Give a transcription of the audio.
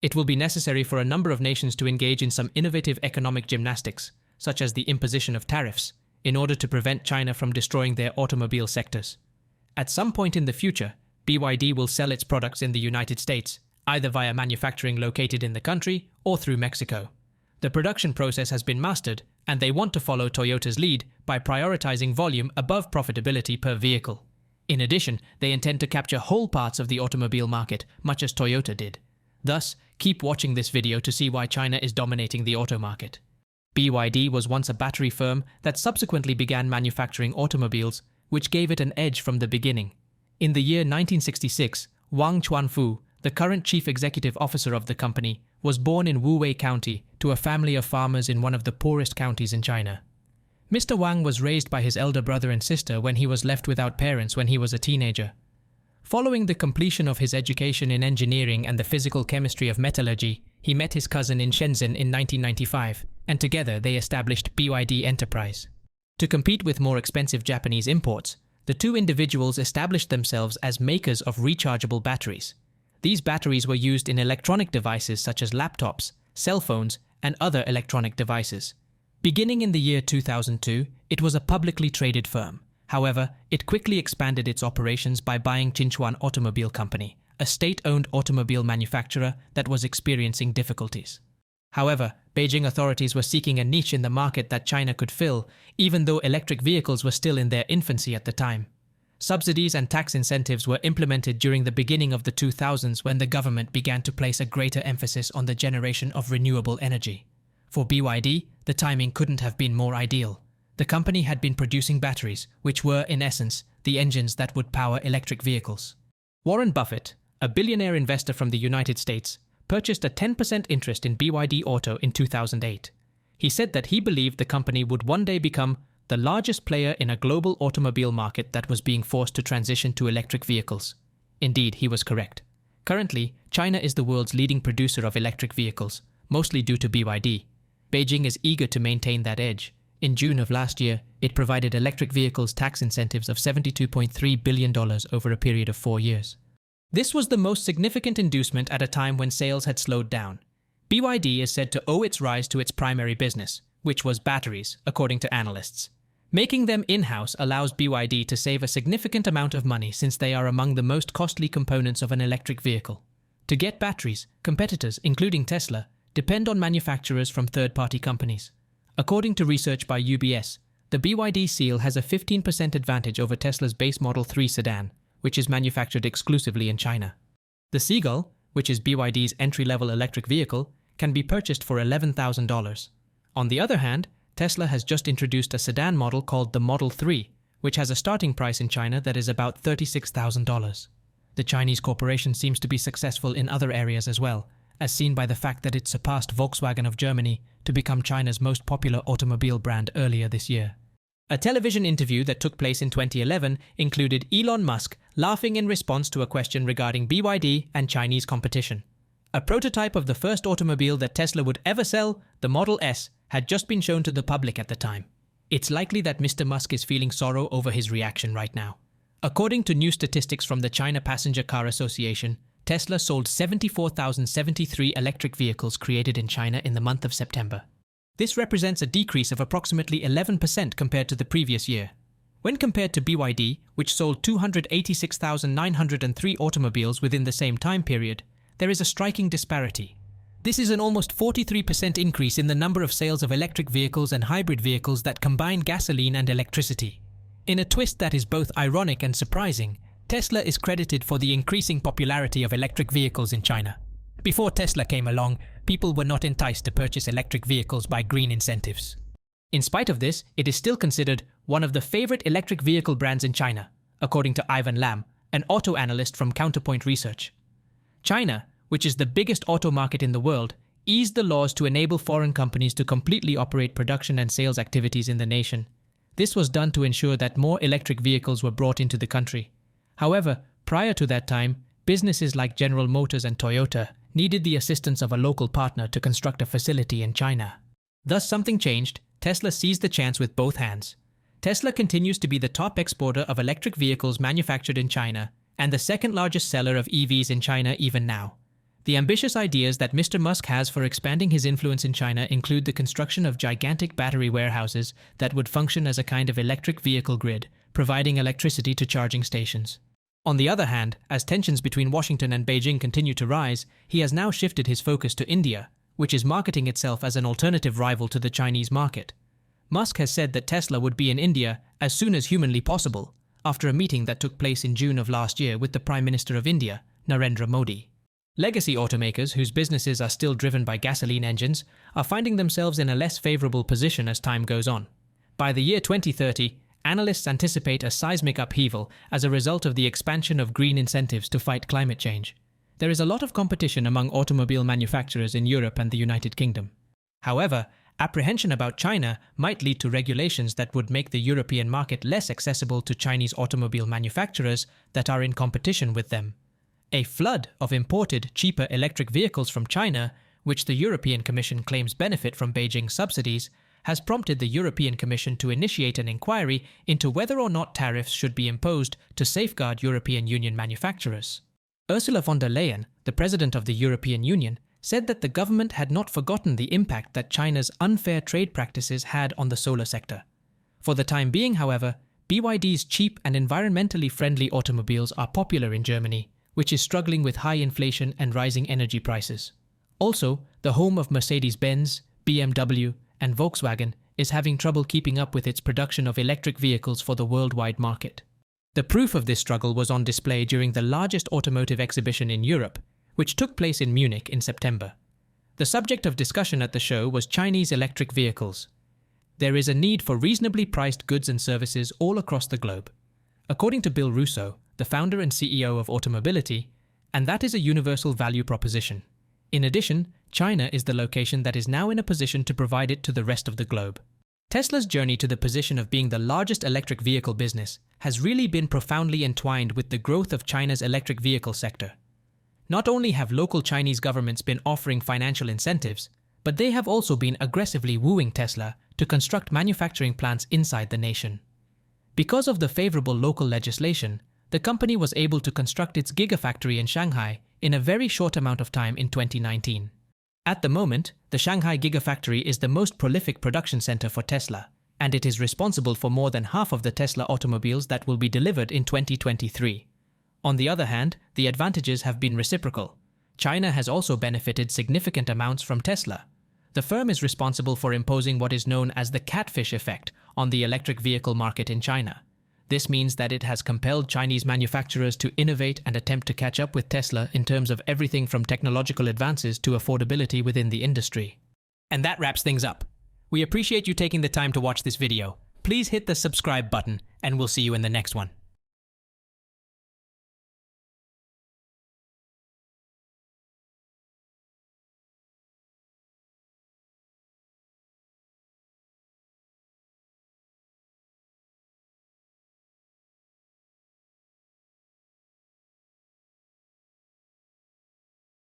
It will be necessary for a number of nations to engage in some innovative economic gymnastics, such as the imposition of tariffs, in order to prevent China from destroying their automobile sectors. At some point in the future, BYD will sell its products in the United States, either via manufacturing located in the country or through Mexico. The production process has been mastered, and they want to follow Toyota's lead by prioritizing volume above profitability per vehicle. In addition, they intend to capture whole parts of the automobile market, much as Toyota did. Thus, keep watching this video to see why China is dominating the auto market. BYD was once a battery firm that subsequently began manufacturing automobiles, which gave it an edge from the beginning. In the year 1966, Wang Chuanfu, the current chief executive officer of the company, was born in Wuwei County to a family of farmers in one of the poorest counties in China. Mr. Wang was raised by his elder brother and sister when he was left without parents when he was a teenager. Following the completion of his education in engineering and the physical chemistry of metallurgy, he met his cousin in Shenzhen in 1995, and together they established BYD Enterprise. To compete with more expensive Japanese imports, the two individuals established themselves as makers of rechargeable batteries. These batteries were used in electronic devices such as laptops, cell phones, and other electronic devices. Beginning in the year 2002, it was a publicly traded firm. However, it quickly expanded its operations by buying Jinchuan Automobile Company, a state-owned automobile manufacturer that was experiencing difficulties. However, Beijing authorities were seeking a niche in the market that China could fill, even though electric vehicles were still in their infancy at the time. Subsidies and tax incentives were implemented during the beginning of the 2000s when the government began to place a greater emphasis on the generation of renewable energy. For BYD, the timing couldn't have been more ideal. The company had been producing batteries, which were, in essence, the engines that would power electric vehicles. Warren Buffett, a billionaire investor from the United States, purchased a 10% interest in BYD Auto in 2008. He said that he believed the company would one day become the largest player in a global automobile market that was being forced to transition to electric vehicles. Indeed, he was correct. Currently, China is the world's leading producer of electric vehicles, mostly due to BYD. Beijing is eager to maintain that edge. In June of last year, it provided electric vehicles tax incentives of $72.3 billion over a period of 4 years. This was the most significant inducement at a time when sales had slowed down. BYD is said to owe its rise to its primary business, which was batteries, according to analysts. Making them in-house allows BYD to save a significant amount of money since they are among the most costly components of an electric vehicle. To get batteries, competitors, including Tesla, depend on manufacturers from third-party companies. According to research by UBS, the BYD Seal has a 15% advantage over Tesla's base Model 3 sedan, which is manufactured exclusively in China. The Seagull, which is BYD's entry-level electric vehicle, can be purchased for $11,000. On the other hand, Tesla has just introduced a sedan model called the Model 3, which has a starting price in China that is about $36,000. The Chinese corporation seems to be successful in other areas as well, as seen by the fact that it surpassed Volkswagen of Germany to become China's most popular automobile brand earlier this year. A television interview that took place in 2011 included Elon Musk laughing in response to a question regarding BYD and Chinese competition. A prototype of the first automobile that Tesla would ever sell, the Model S, had just been shown to the public at the time. It's likely that Mr. Musk is feeling sorrow over his reaction right now. According to new statistics from the China Passenger Car Association, Tesla sold 74,073 electric vehicles created in China in the month of September. This represents a decrease of approximately 11% compared to the previous year. When compared to BYD, which sold 286,903 automobiles within the same time period, there is a striking disparity. This is an almost 43% increase in the number of sales of electric vehicles and hybrid vehicles that combine gasoline and electricity. In a twist that is both ironic and surprising, Tesla is credited for the increasing popularity of electric vehicles in China. Before Tesla came along, people were not enticed to purchase electric vehicles by green incentives. In spite of this, it is still considered one of the favorite electric vehicle brands in China, according to Ivan Lam, an auto analyst from Counterpoint Research. China, which is the biggest auto market in the world, eased the laws to enable foreign companies to completely operate production and sales activities in the nation. This was done to ensure that more electric vehicles were brought into the country. However, prior to that time, businesses like General Motors and Toyota needed the assistance of a local partner to construct a facility in China. Thus something changed. Tesla seized the chance with both hands. Tesla continues to be the top exporter of electric vehicles manufactured in China and the second largest seller of EVs in China even now. The ambitious ideas that Mr. Musk has for expanding his influence in China include the construction of gigantic battery warehouses that would function as a kind of electric vehicle grid, providing electricity to charging stations. On the other hand, as tensions between Washington and Beijing continue to rise, he has now shifted his focus to India, which is marketing itself as an alternative rival to the Chinese market. Musk has said that Tesla would be in India as soon as humanly possible, after a meeting that took place in June of last year with the Prime Minister of India, Narendra Modi. Legacy automakers whose businesses are still driven by gasoline engines are finding themselves in a less favorable position as time goes on. By the year 2030, analysts anticipate a seismic upheaval as a result of the expansion of green incentives to fight climate change. There is a lot of competition among automobile manufacturers in Europe and the United Kingdom. However, apprehension about China might lead to regulations that would make the European market less accessible to Chinese automobile manufacturers that are in competition with them. A flood of imported, cheaper electric vehicles from China, which the European Commission claims benefit from Beijing's subsidies, has prompted the European Commission to initiate an inquiry into whether or not tariffs should be imposed to safeguard European Union manufacturers. Ursula von der Leyen, the President of the European Union, said that the government had not forgotten the impact that China's unfair trade practices had on the solar sector. For the time being, however, BYD's cheap and environmentally friendly automobiles are popular in Germany, which is struggling with high inflation and rising energy prices. Also, the home of Mercedes-Benz, BMW, and Volkswagen is having trouble keeping up with its production of electric vehicles for the worldwide market. The proof of this struggle was on display during the largest automotive exhibition in Europe, which took place in Munich in September. The subject of discussion at the show was Chinese electric vehicles. There is a need for reasonably priced goods and services all across the globe. According to Bill Russo, the founder and CEO of Automobility, and that is a universal value proposition. In addition, China is the location that is now in a position to provide it to the rest of the globe. Tesla's journey to the position of being the largest electric vehicle business has really been profoundly entwined with the growth of China's electric vehicle sector. Not only have local Chinese governments been offering financial incentives, but they have also been aggressively wooing Tesla to construct manufacturing plants inside the nation. Because of the favorable local legislation, the company was able to construct its gigafactory in Shanghai in a very short amount of time in 2019. At the moment, the Shanghai Gigafactory is the most prolific production center for Tesla, and it is responsible for more than half of the Tesla automobiles that will be delivered in 2023. On the other hand, the advantages have been reciprocal. China has also benefited significant amounts from Tesla. The firm is responsible for imposing what is known as the catfish effect on the electric vehicle market in China. This means that it has compelled Chinese manufacturers to innovate and attempt to catch up with Tesla in terms of everything from technological advances to affordability within the industry. And that wraps things up. We appreciate you taking the time to watch this video. Please hit the subscribe button, and we'll see you in the next one.